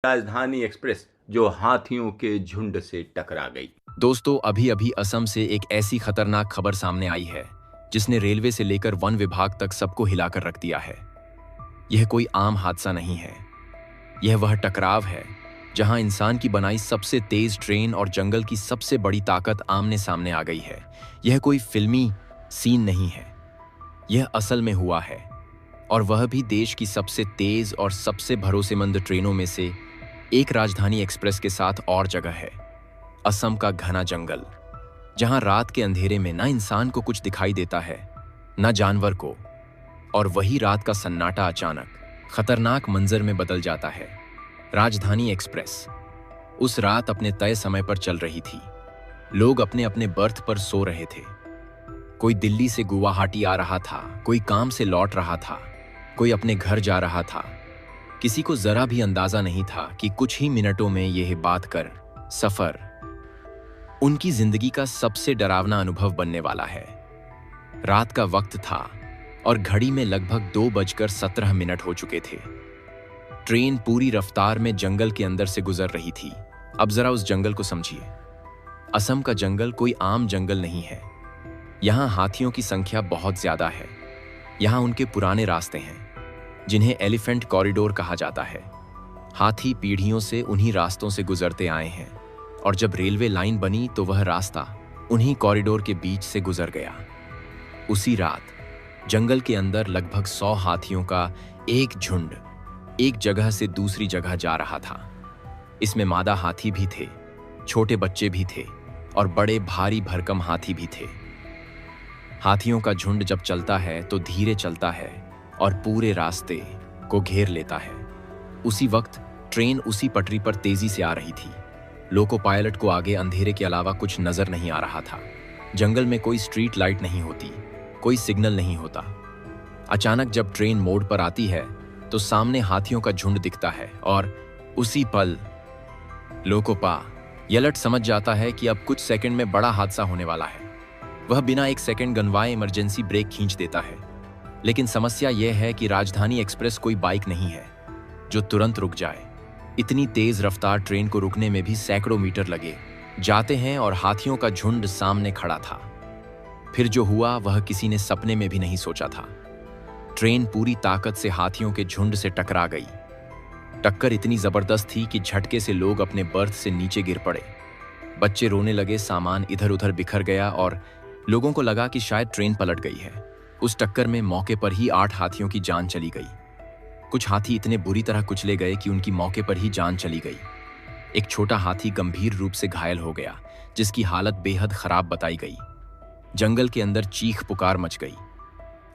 राजधानी एक्सप्रेस जो हाथियों के झुंड से टकरा गई। दोस्तों, अभी अभी असम से एक ऐसी खतरनाक खबर सामने आई है जिसने रेलवे से लेकर वन विभाग तक सबको हिलाकर रख दिया है। यह कोई आम हादसा नहीं है। यह वह टकराव है जहां इंसान की बनाई सबसे तेज ट्रेन और जंगल की सबसे बड़ी ताकत आमने सामने आ गई है। यह कोई फिल्मी सीन नहीं है, यह असल में हुआ है, और वह भी देश की सबसे तेज और सबसे भरोसेमंद ट्रेनों में से एक राजधानी एक्सप्रेस के साथ। और जगह है असम का घना जंगल, जहां रात के अंधेरे में ना इंसान को कुछ दिखाई देता है, ना जानवर को, और वही रात का सन्नाटा अचानक खतरनाक मंजर में बदल जाता है। राजधानी एक्सप्रेस उस रात अपने तय समय पर चल रही थी। लोग अपने अपने बर्थ पर सो रहे थे। कोई दिल्ली से गुवाहाटी आ रहा था, कोई काम से लौट रहा था, कोई अपने घर जा रहा था। किसी को जरा भी अंदाजा नहीं था कि कुछ ही मिनटों में यह बात कर सफर उनकी जिंदगी का सबसे डरावना अनुभव बनने वाला है। रात का वक्त था और घड़ी में लगभग 2:17 हो चुके थे। ट्रेन पूरी रफ्तार में जंगल के अंदर से गुजर रही थी। अब जरा उस जंगल को समझिए। असम का जंगल कोई आम जंगल नहीं है। यहाँ हाथियों की संख्या बहुत ज्यादा है। यहाँ उनके पुराने रास्ते हैं जिन्हें एलिफेंट कॉरिडोर कहा जाता है। हाथी पीढ़ियों से उन्हीं रास्तों से गुजरते आए हैं, और जब रेलवे लाइन बनी तो वह रास्ता उन्हीं कॉरिडोर के बीच से गुजर गया। उसी रात जंगल के अंदर लगभग 100 हाथियों का एक झुंड एक जगह से दूसरी जगह जा रहा था। इसमें मादा हाथी भी थे, छोटे बच्चे भी थे, और बड़े भारी भरकम हाथी भी थे। हाथियों का झुंड जब चलता है तो धीरे चलता है और पूरे रास्ते को घेर लेता है। उसी वक्त ट्रेन उसी पटरी पर तेजी से आ रही थी। लोको पायलट को आगे अंधेरे के अलावा कुछ नजर नहीं आ रहा था। जंगल में कोई स्ट्रीट लाइट नहीं होती, कोई सिग्नल नहीं होता। अचानक जब ट्रेन मोड़ पर आती है तो सामने हाथियों का झुंड दिखता है, और उसी पल लोको पायलट समझ जाता है कि अब कुछ सेकंड में बड़ा हादसा होने वाला है। वह बिना एक सेकंड गंवाए इमरजेंसी ब्रेक खींच देता है। लेकिन समस्या यह है कि राजधानी एक्सप्रेस कोई बाइक नहीं है जो तुरंत रुक जाए। इतनी तेज रफ्तार ट्रेन को रुकने में भी सैकड़ों मीटर लगे जाते हैं, और हाथियों का झुंड सामने खड़ा था। फिर जो हुआ वह किसी ने सपने में भी नहीं सोचा था। ट्रेन पूरी ताकत से हाथियों के झुंड से टकरा गई। टक्कर इतनी जबरदस्त थी कि झटके से लोग अपने बर्थ से नीचे गिर पड़े। बच्चे रोने लगे, सामान इधर उधर बिखर गया, और लोगों को लगा कि शायद ट्रेन पलट गई है। उस टक्कर में मौके पर ही 8 हाथियों की जान चली गई। कुछ हाथी इतने बुरी तरह कुचले गए कि उनकी मौके पर ही जान चली गई। एक छोटा हाथी गंभीर रूप से घायल हो गया, जिसकी हालत बेहद खराब बताई गई। जंगल के अंदर चीख पुकार मच गई।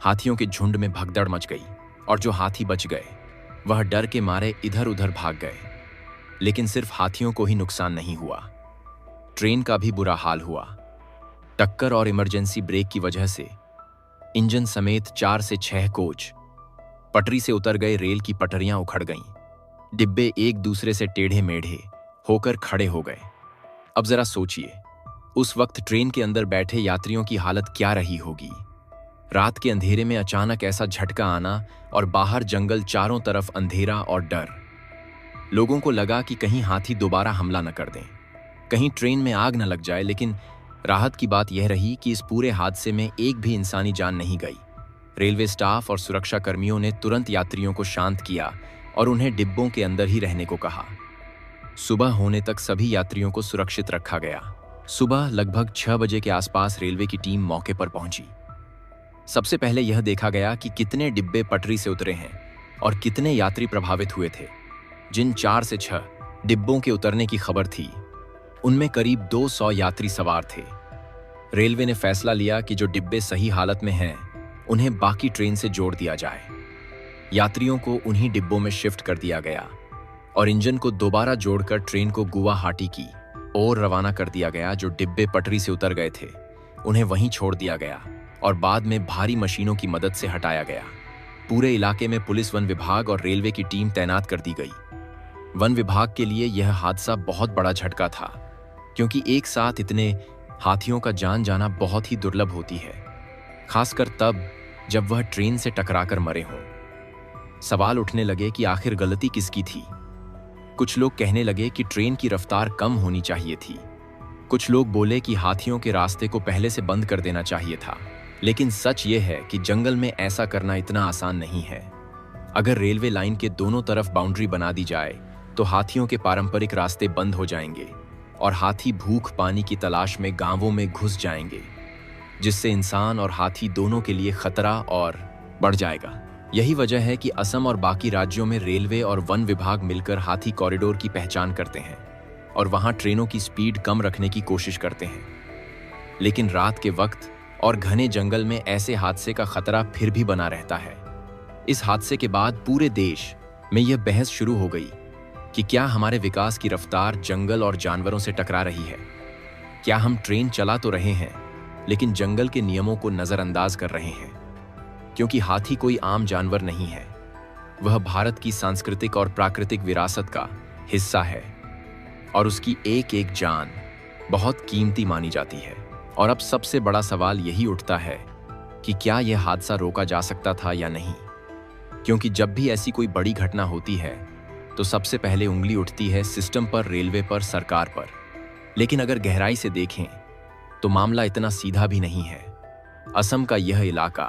हाथियों के झुंड में भगदड़ मच गई, और जो हाथी बच गए वह डर के मारे इधर उधर भाग गए। लेकिन सिर्फ हाथियों को ही नुकसान नहीं हुआ, ट्रेन का भी बुरा हाल हुआ। टक्कर और इमरजेंसी ब्रेक की वजह से इंजन समेत 4 से 6 कोच पटरी से उतर गए। रेल की पटरियां उखड़ गईं। डिब्बे एक दूसरे से टेढ़े मेढ़े होकर खड़े हो गए। अब जरा सोचिए, उस वक्त ट्रेन के अंदर बैठे यात्रियों की हालत क्या रही होगी। रात के अंधेरे में अचानक ऐसा झटका आना, और बाहर जंगल, चारों तरफ अंधेरा और डर। लोगों को लगा कि कहीं हाथी दोबारा हमला न कर दें, कहीं ट्रेन में आग न लग जाए। लेकिन राहत की बात यह रही कि इस पूरे हादसे में एक भी इंसानी जान नहीं गई। रेलवे स्टाफ और सुरक्षा कर्मियों ने तुरंत यात्रियों को शांत किया और उन्हें डिब्बों के अंदर ही रहने को कहा। सुबह होने तक सभी यात्रियों को सुरक्षित रखा गया। सुबह लगभग 6 बजे के आसपास रेलवे की टीम मौके पर पहुंची। सबसे पहले यह देखा गया कि कितने डिब्बे पटरी से उतरे हैं और कितने यात्री प्रभावित हुए थे। जिन 4 से 6 डिब्बों के उतरने की खबर थी, उनमें करीब 200 यात्री सवार थे। रेलवे ने फैसला लिया कि जो डिब्बे सही हालत में हैं, उन्हें बाकी ट्रेन से जोड़ दिया जाए। यात्रियों को उन्हीं डिब्बों में शिफ्ट कर दिया गया और इंजन को दोबारा जोड़कर ट्रेन को गुवाहाटी की ओर रवाना कर दिया गया। जो डिब्बे पटरी से उतर गए थे, उन्हें वहीं छोड़ दिया गया और बाद में भारी मशीनों की मदद से हटाया गया। पूरे इलाके में पुलिस, वन विभाग और रेलवे की टीम तैनात कर दी गई। वन विभाग के लिए यह हादसा बहुत बड़ा झटका था, क्योंकि एक साथ इतने हाथियों का जान जाना बहुत ही दुर्लभ होती है, खासकर तब जब वह ट्रेन से टकराकर मरे हों। सवाल उठने लगे कि आखिर गलती किसकी थी। कुछ लोग कहने लगे कि ट्रेन की रफ्तार कम होनी चाहिए थी। कुछ लोग बोले कि हाथियों के रास्ते को पहले से बंद कर देना चाहिए था। लेकिन सच ये है कि जंगल में ऐसा करना इतना आसान नहीं है। अगर रेलवे लाइन के दोनों तरफ बाउंड्री बना दी जाए तो हाथियों के पारंपरिक रास्ते बंद हो जाएंगे और हाथी भूख पानी की तलाश में गांवों में घुस जाएंगे, जिससे इंसान और हाथी दोनों के लिए खतरा और बढ़ जाएगा। यही वजह है कि असम और बाकी राज्यों में रेलवे और वन विभाग मिलकर हाथी कॉरिडोर की पहचान करते हैं और वहां ट्रेनों की स्पीड कम रखने की कोशिश करते हैं। लेकिन रात के वक्त और घने जंगल में ऐसे हादसे का खतरा फिर भी बना रहता है। इस हादसे के बाद पूरे देश में यह बहस शुरू हो गई कि क्या हमारे विकास की रफ्तार जंगल और जानवरों से टकरा रही है। क्या हम ट्रेन चला तो रहे हैं लेकिन जंगल के नियमों को नजरअंदाज कर रहे हैं। क्योंकि हाथी कोई आम जानवर नहीं है, वह भारत की सांस्कृतिक और प्राकृतिक विरासत का हिस्सा है और उसकी एक एक जान बहुत कीमती मानी जाती है। और अब सबसे बड़ा सवाल यही उठता है कि क्या यह हादसा रोका जा सकता था या नहीं। क्योंकि जब भी ऐसी कोई बड़ी घटना होती है तो सबसे पहले उंगली उठती है सिस्टम पर, रेलवे पर, सरकार पर। लेकिन अगर गहराई से देखें तो मामला इतना सीधा भी नहीं है। असम का यह इलाका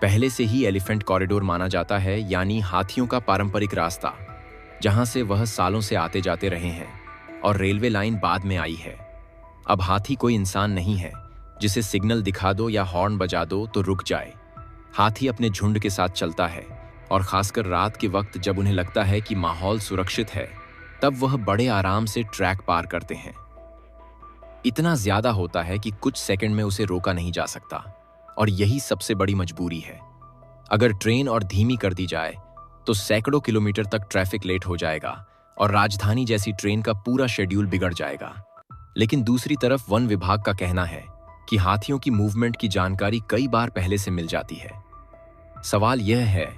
पहले से ही एलिफेंट कॉरिडोर माना जाता है, यानी हाथियों का पारंपरिक रास्ता, जहां से वह सालों से आते जाते रहे हैं और रेलवे लाइन बाद में आई है। अब हाथी कोई इंसान नहीं है जिसे सिग्नल दिखा दो या हॉर्न बजा दो तो रुक जाए। हाथी अपने झुंड के साथ चलता है और खासकर रात के वक्त जब उन्हें लगता है कि माहौल सुरक्षित है, तब वह बड़े आराम से ट्रैक पार करते हैं। इतना ज्यादा होता है कि कुछ सेकंड में उसे रोका नहीं जा सकता और यही सबसे बड़ी मजबूरी है। अगर ट्रेन और धीमी कर दी जाए तो सैकड़ों किलोमीटर तक ट्रैफिक लेट हो जाएगा और राजधानी जैसी ट्रेन का पूरा शेड्यूल बिगड़ जाएगा। लेकिन दूसरी तरफ वन विभाग का कहना है कि हाथियों की मूवमेंट की जानकारी कई बार पहले से मिल जाती है। सवाल यह है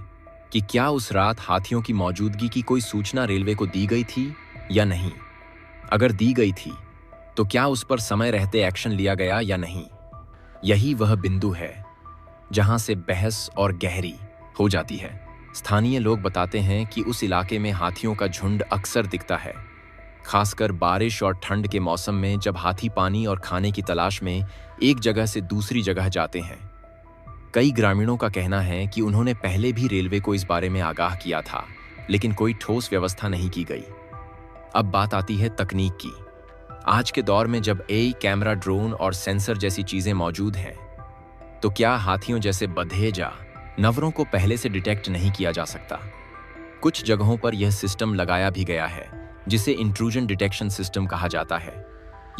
कि क्या उस रात हाथियों की मौजूदगी की कोई सूचना रेलवे को दी गई थी या नहीं। अगर दी गई थी तो क्या उस पर समय रहते एक्शन लिया गया या नहीं। यही वह बिंदु है जहां से बहस और गहरी हो जाती है। स्थानीय लोग बताते हैं कि उस इलाके में हाथियों का झुंड अक्सर दिखता है, खासकर बारिश और ठंड के मौसम में, जब हाथी पानी और खाने की तलाश में एक जगह से दूसरी जगह जाते हैं। कई ग्रामीणों का कहना है कि उन्होंने पहले भी रेलवे को इस बारे में आगाह किया था, लेकिन कोई ठोस व्यवस्था नहीं की गई। अब बात आती है तकनीक की। आज के दौर में जब एआई, कैमरा, ड्रोन और सेंसर जैसी चीजें मौजूद हैं, तो क्या हाथियों जैसे बधेजा नवरों को पहले से डिटेक्ट नहीं किया जा सकता। कुछ जगहों पर यह सिस्टम लगाया भी गया है जिसे इंट्रूजन डिटेक्शन सिस्टम कहा जाता है।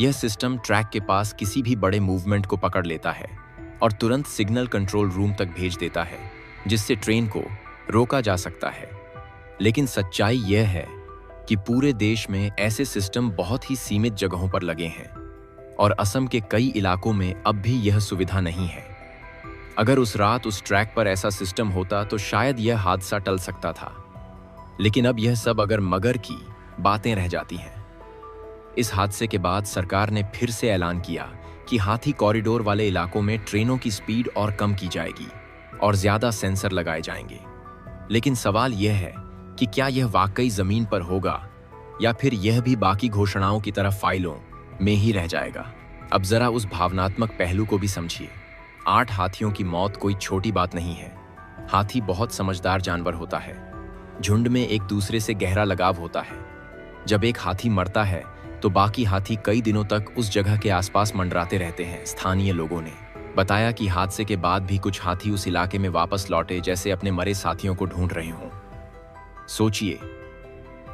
यह सिस्टम ट्रैक के पास किसी भी बड़े मूवमेंट को पकड़ लेता है और तुरंत सिग्नल कंट्रोल रूम तक भेज देता है, जिससे ट्रेन को रोका जा सकता है। लेकिन सच्चाई यह है कि पूरे देश में ऐसे सिस्टम बहुत ही सीमित जगहों पर लगे हैं और असम के कई इलाकों में अब भी यह सुविधा नहीं है। अगर उस रात उस ट्रैक पर ऐसा सिस्टम होता तो शायद यह हादसा टल सकता था। लेकिन अब यह सब अगर मगर की बातें रह जाती हैं। इस हादसे के बाद सरकार ने फिर से ऐलान किया कि हाथी कॉरिडोर वाले इलाकों में ट्रेनों की स्पीड और कम की जाएगी और ज्यादा सेंसर लगाए जाएंगे। लेकिन सवाल यह है कि क्या यह वाकई जमीन पर होगा या फिर यह भी बाकी घोषणाओं की तरह फाइलों में ही रह जाएगा। अब जरा उस भावनात्मक पहलू को भी समझिए। 8 हाथियों की मौत कोई छोटी बात नहीं है। हाथी बहुत समझदार जानवर होता है। झुंड में एक दूसरे से गहरा लगाव होता है। जब एक हाथी मरता है तो बाकी हाथी कई दिनों तक उस जगह के आसपास मंडराते रहते हैं। स्थानीय लोगों ने बताया कि हादसे के बाद भी कुछ हाथी उस इलाके में वापस लौटे, जैसे अपने मरे साथियों को ढूंढ रहे हों। सोचिए,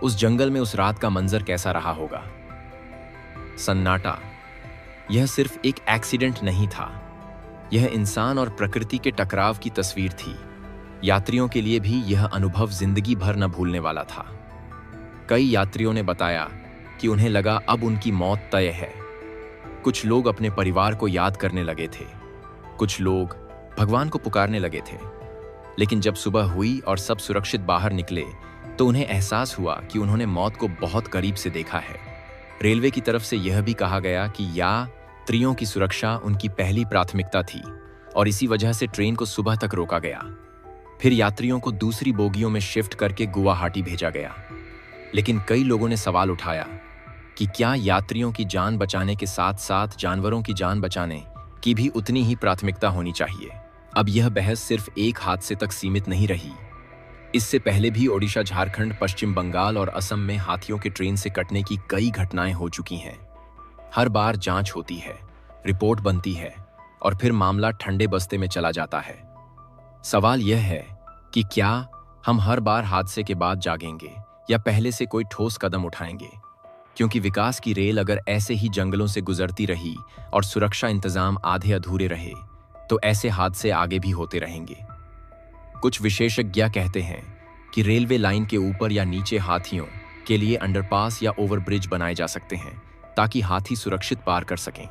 उस जंगल में उस रात का मंजर कैसा रहा होगा। सन्नाटा। यह सिर्फ एक एक्सीडेंट नहीं था, यह इंसान और प्रकृति के टकराव की तस्वीर थी। यात्रियों के लिए भी यह अनुभव जिंदगी भर न भूलने वाला था। कई यात्रियों ने बताया कि उन्हें लगा अब उनकी मौत तय है। कुछ लोग अपने परिवार को याद करने लगे थे, कुछ लोग भगवान को पुकारने लगे थे। लेकिन जब सुबह हुई और सब सुरक्षित बाहर निकले तो उन्हें एहसास हुआ कि उन्होंने मौत को बहुत करीब से देखा है। रेलवे की तरफ से यह भी कहा गया कि यात्रियों की सुरक्षा उनकी पहली प्राथमिकता थी और इसी वजह से ट्रेन को सुबह तक रोका गया। फिर यात्रियों को दूसरी बोगियों में शिफ्ट करके गुवाहाटी भेजा गया। लेकिन कई लोगों ने सवाल उठाया कि क्या यात्रियों की जान बचाने के साथ साथ जानवरों की जान बचाने की भी उतनी ही प्राथमिकता होनी चाहिए। अब यह बहस सिर्फ एक हादसे तक सीमित नहीं रही। इससे पहले भी ओडिशा, झारखंड, पश्चिम बंगाल और असम में हाथियों के ट्रेन से कटने की कई घटनाएं हो चुकी हैं। हर बार जांच होती है, रिपोर्ट बनती है और फिर मामला ठंडे बस्ते में चला जाता है। सवाल यह है कि क्या हम हर बार हादसे के बाद जागेंगे या पहले से कोई ठोस कदम उठाएंगे? क्योंकि विकास की रेल अगर ऐसे ही जंगलों से गुजरती रही और सुरक्षा इंतजाम आधे अधूरे रहे तो ऐसे हादसे आगे भी होते रहेंगे। कुछ विशेषज्ञ कहते हैं कि रेलवे लाइन के ऊपर या नीचे हाथियों के लिए अंडरपास या ओवरब्रिज बनाए जा सकते हैं ताकि हाथी सुरक्षित पार कर सकें।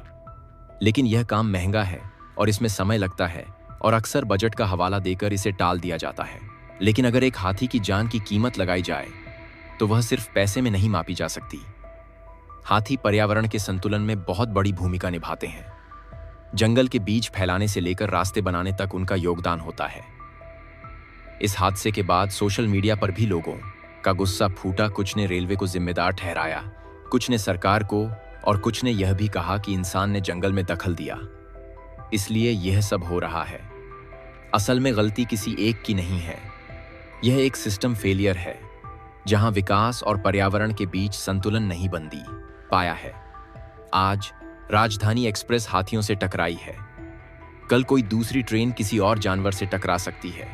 लेकिन यह काम महंगा है और इसमें समय लगता है और अक्सर बजट का हवाला देकर इसे टाल दिया जाता है। लेकिन अगर एक हाथी की जान की कीमत लगाई जाए तो वह सिर्फ पैसे में नहीं मापी जा सकती। हाथी पर्यावरण के संतुलन में बहुत बड़ी भूमिका निभाते हैं। जंगल के बीज फैलाने से लेकर रास्ते बनाने तक उनका योगदान होता है। इस हादसे के बाद सोशल मीडिया पर भी लोगों का गुस्सा फूटा। कुछ ने रेलवे को जिम्मेदार ठहराया, कुछ ने सरकार को और कुछ ने यह भी कहा कि इंसान ने जंगल में दखल दिया, इसलिए यह सब हो रहा है। असल में गलती किसी एक की नहीं है, यह एक सिस्टम फेलियर है जहां विकास और पर्यावरण के बीच संतुलन नहीं बनती पाया है। आज राजधानी एक्सप्रेस हाथियों से टकराई है, कल कोई दूसरी ट्रेन किसी और जानवर से टकरा सकती है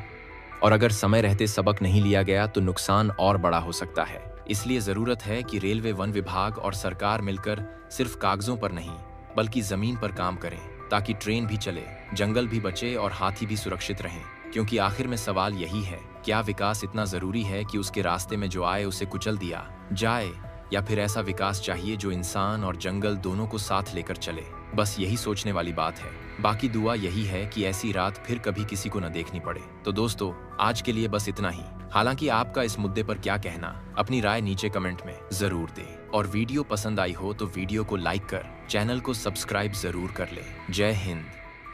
और अगर समय रहते सबक नहीं लिया गया तो नुकसान और बड़ा हो सकता है। इसलिए जरूरत है कि रेलवे, वन विभाग और सरकार मिलकर सिर्फ कागजों पर नहीं बल्कि जमीन पर काम करें ताकि ट्रेन भी चले, जंगल भी बचे और हाथी भी सुरक्षित रहें। क्योंकि आखिर में सवाल यही है, क्या विकास इतना जरूरी है कि उसके रास्ते में जो आए उसे कुचल दिया जाए, या फिर ऐसा विकास चाहिए जो इंसान और जंगल दोनों को साथ लेकर चले? बस यही सोचने वाली बात है। बाकी दुआ यही है कि ऐसी रात फिर कभी किसी को न देखनी पड़े। तो दोस्तों, आज के लिए बस इतना ही। हालांकि आपका इस मुद्दे पर क्या कहना, अपनी राय नीचे कमेंट में जरूर दें और वीडियो पसंद आई हो तो वीडियो को लाइक कर चैनल को सब्सक्राइब जरूर कर ले। जय हिंद।